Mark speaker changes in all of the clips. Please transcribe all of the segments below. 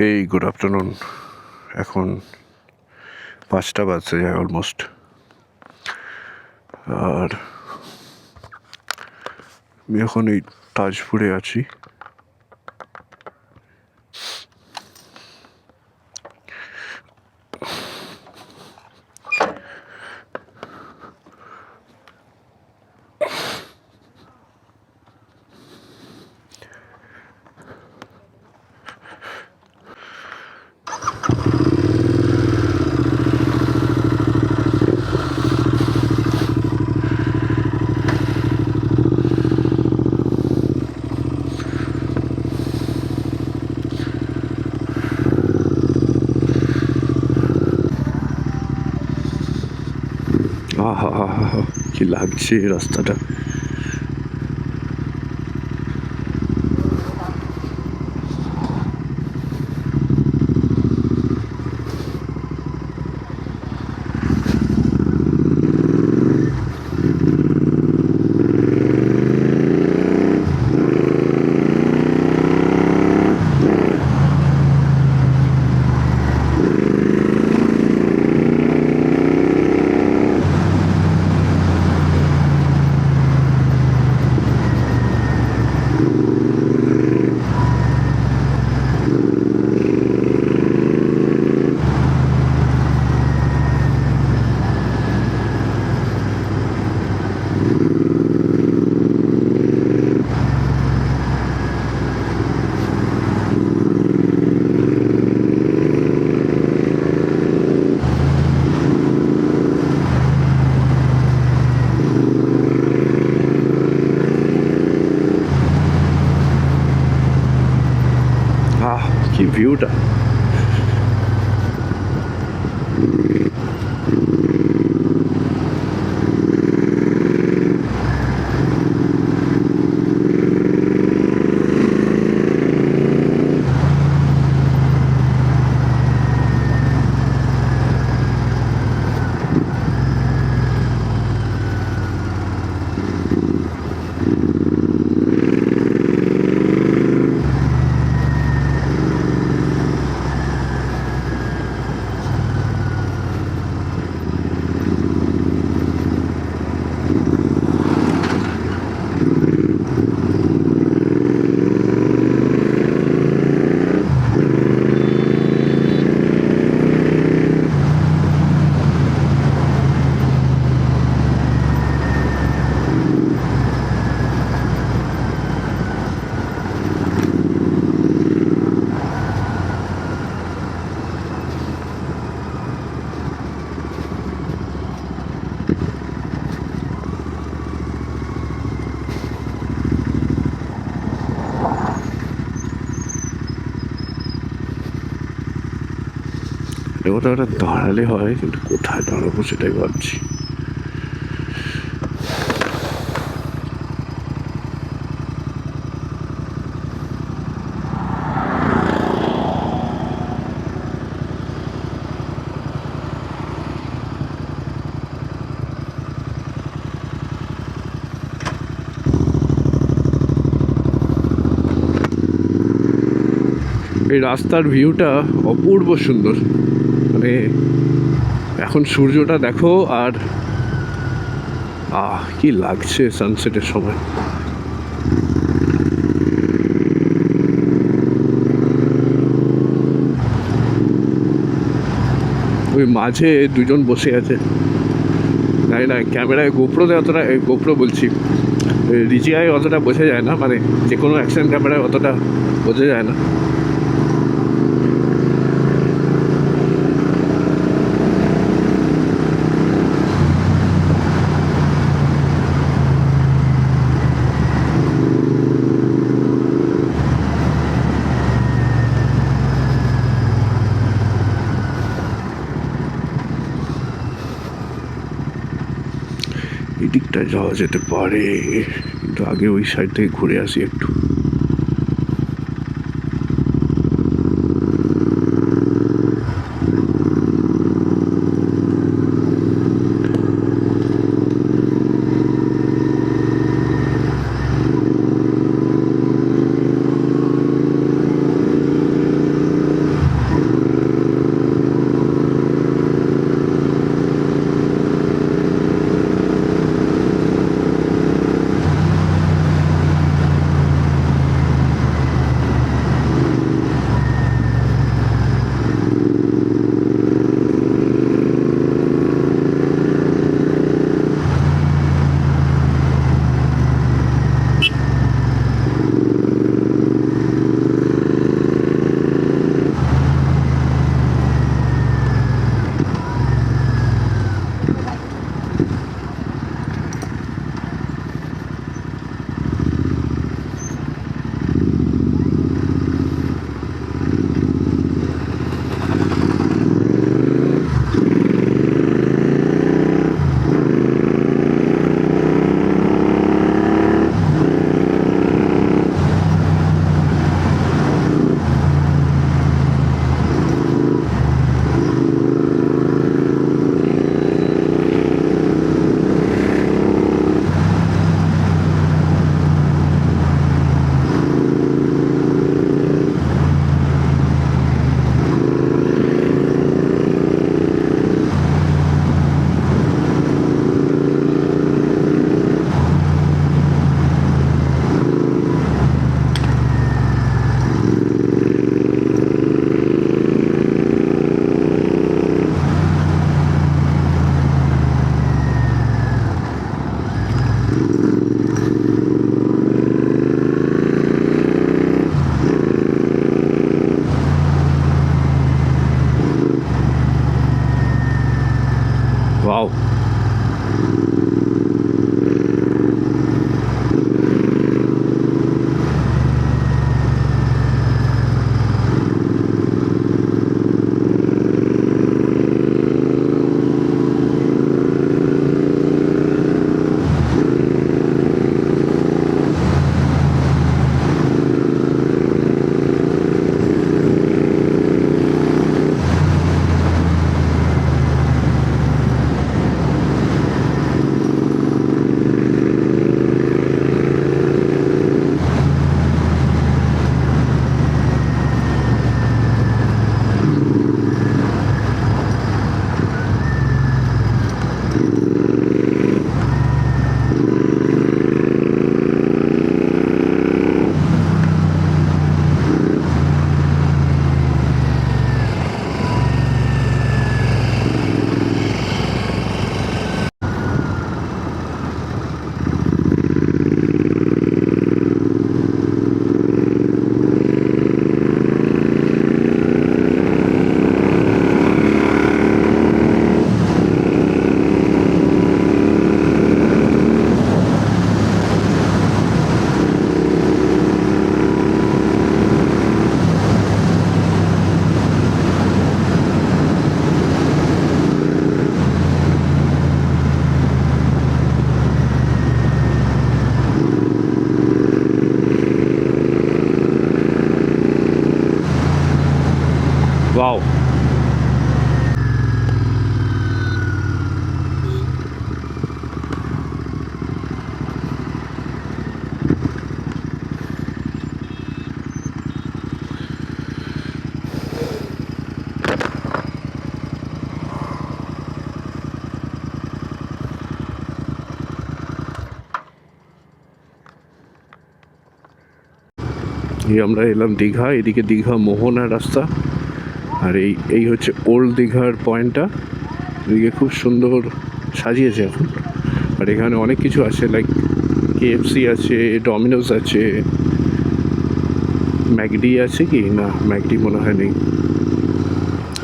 Speaker 1: এই good afternoon. এখন 5টা বাজছে যায় অলমোস্ট। আর আমি এখন এই তাজপুরে আছি। আহা হা হা হা, কি লাগছে রাস্তাটা। কি ভিউটা। কোথাও একটা দাঁড়ালে হয়, কিন্তু কোথায় দাঁড়াবো সেটাই ভাবছি। এই রাস্তার ভিউটা অপূর্ব সুন্দর। মানে এখন সূর্যটা দেখো, আর কি লাগছে সানসেটের সময়। ওই মাঝে দুজন বসে আছে, জানি না ক্যামেরায় গোপ্রোতে অতটা, গোপ্রো বলছি, রিজিআই অতটা বোঝা যায় না, মানে যে কোনো অ্যাকশন ক্যামেরায় অতটা বোঝা যায় না। এদিকটায় যাওয়া যেতে পারে, কিন্তু আগে ওই সাইড থেকে ঘুরে আসি একটু। ওয়াও, এই আমরা এলাম দীঘা। এদিকে দীঘা মোহনা রাস্তা, আর এই হচ্ছে ওল্ড দীঘার পয়েন্টটা। এদিকে খুব সুন্দর সাজিয়েছে এখন। আর এখানে অনেক কিছু আছে, লাইক কেএফসি আছে, ডমিনোজ আছে, ম্যাকডি আছে কি না, ম্যাকডি মনে হয় নেই।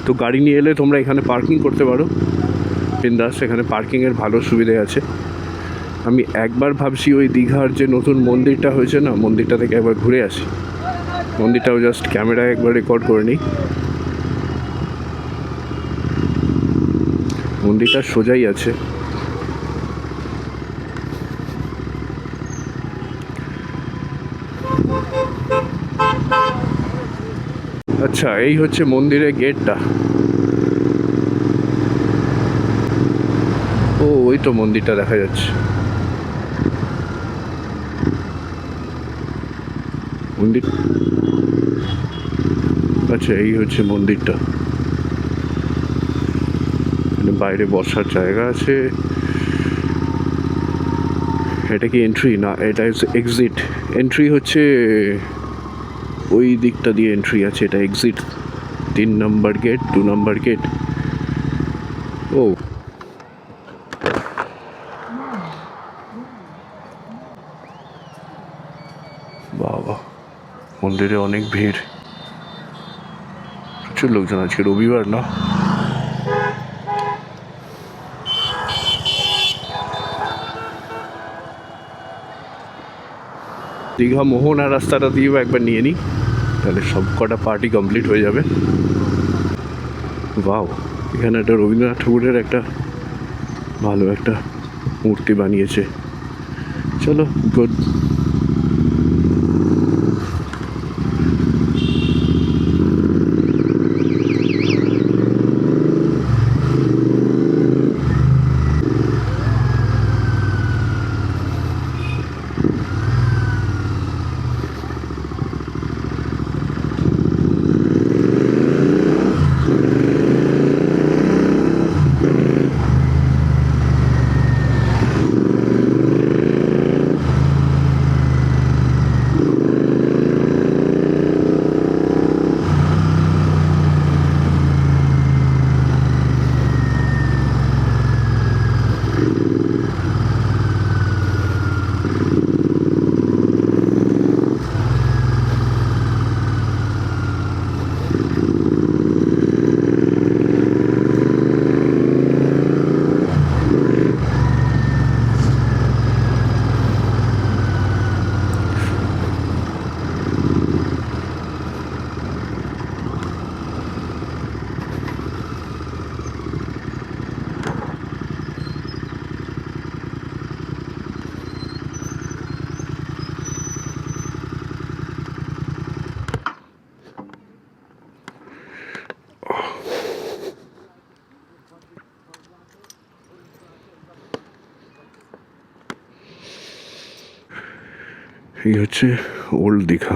Speaker 1: তো গাড়ি নিয়ে এলে তোমরা এখানে পার্কিং করতে পারো বিন্দাস, এখানে পার্কিংয়ের ভালো সুবিধে আছে। আমি একবার ভাবছি ওই দীঘার যে নতুন মন্দিরটা হয়েছে না, মন্দিরটা থেকে একবার ঘুরে আসি। মন্দিরটাও জাস্ট ক্যামেরায় একবার রেকর্ড করে নিই। মন্দিরটা সোজাই আছে। আচ্ছা, এই হচ্ছে মন্দিরের গেটটা। ও, ওই তো মন্দিরটা দেখা যাচ্ছে। মন্দির, আচ্ছা এই হচ্ছে মন্দিরটা। বাইরে বসার জায়গা আছে। এটা কি এন্ট্রি? না, এটা হচ্ছে এক্সিট। এন্ট্রি হচ্ছে ওই দিকটা দিয়ে এন্ট্রি আছে, এটা এক্সিট। 3 নম্বর গেট, 2 নম্বর গেট। ও, বাবা, মন্দিরে অনেক ভিড়, প্রচুর লোকজন। আজকে রবিবার না? দীঘা মোহনা রাস্তাটা দিয়েও একবার নিয়ে নিই, তাহলে সব কটা পার্টি কমপ্লিট হয়ে যাবে। বাও, এখানে একটা রবীন্দ্রনাথ ঠাকুরের একটা ভালো একটা মূর্তি বানিয়েছে। চলো, গুড। এই হচ্ছে ওল্ড দীঘা।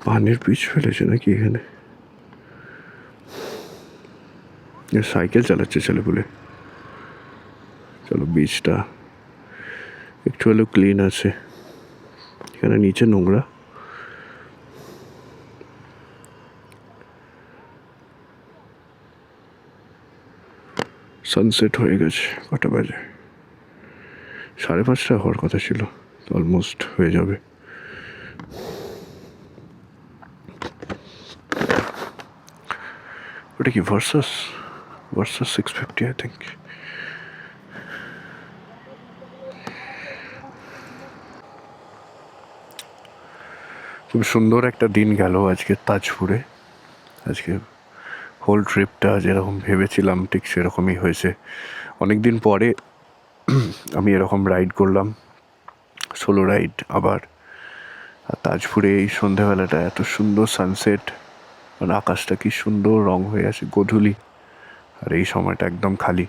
Speaker 1: পানের পিচ ফেলেছে নাকি এখানে? সাইকেল চালাচ্ছে ছেলেপুলে। চলো, বিচটা একটু হলেও ক্লিন আছে। এখানে নিচে নোংরা। সানসেট হয়ে গেছে। কটা বাজে? 5:30 হওয়ার কথা ছিল। অলমোস্ট হয়ে যাবে। ওটা কি ভার্সাস 650 আই থিঙ্ক। খুব সুন্দর একটা দিন গেল আজকে তাজপুরে। আজকে হোল ট্রিপটা যেরকম ভেবেছিলাম ঠিক সেরকমই হয়েছে। অনেক দিন পরে আমি এরকম রাইড করলাম, সোলো রাইড আবার। আর তাজপুরে এই সন্ধ্যাবেলাটা এত সুন্দর সানসেট, মানে আকাশটা কি সুন্দর রং হয়ে আছে গোধূলি, আর এই সময়টা একদম খালি,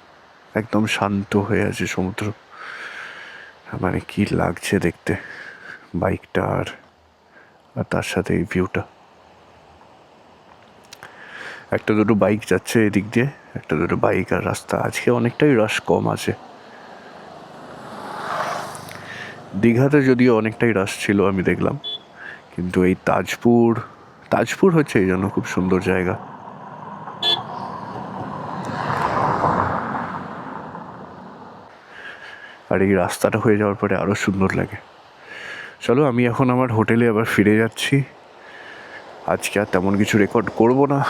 Speaker 1: একদম শান্ত হয়ে আছে সমুদ্র। মানে কি লাগছে দেখতে বাইকটা, আর তার সাথে এই ভিউটা। একটা দুটো বাইক যাচ্ছে এদিক দিয়ে, একটা দুটো বাইক আর রাস্তা। আজকে অনেকটাই রাশ কম আছে। দীঘাতে যদিও অনেকটাই রাশ ছিল আমি দেখলাম, কিন্তু এই তাজপুর হচ্ছে এই জন্য খুব সুন্দর জায়গা। আর এই রাস্তাটা হয়ে যাওয়ার পরে আরও সুন্দর লাগে। চলো, আমি এখন আমার হোটেলে আবার ফিরে যাচ্ছি। আজকে আর তেমন কিছু রেকর্ড করব না।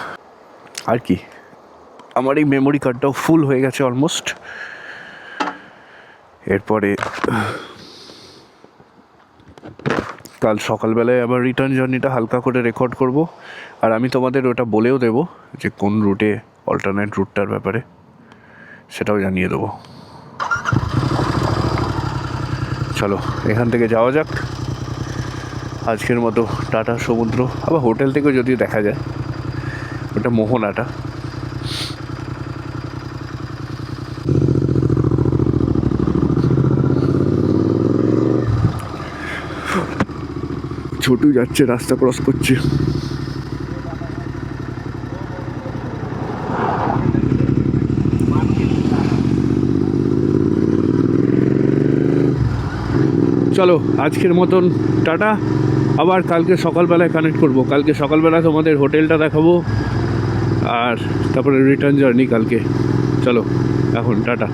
Speaker 1: আর কি, আমার এই মেমোরি কার্ডটাও ফুল হয়ে গেছে অলমোস্ট। এরপরে কাল সকালবেলায় আবার রিটার্ন জার্নিটা হালকা করে রেকর্ড করব। আর আমি তোমাদের ওটা বলেও দেবো যে কোন রুটে, অল্টারনেট রুটটার ব্যাপারে সেটাও জানিয়ে দেবো। চলো এখান থেকে যাওয়া যাক। আজকের মতো টাটা সমুদ্র। আবার হোটেল থেকেও যদিও দেখা যায়, ওটা মোহনাটা। ছোটু যাচ্ছে, রাস্তা ক্রস করছে। চলো আজকের মতন টাটা। আবার কালকে সকালবেলায় কানেক্ট করব। কালকে সকালবেলা তোমাদের হোটেলটা দেখাবো, আর তারপরে রিটার্ন জার্নি কালকে। চলো এখন টাটা।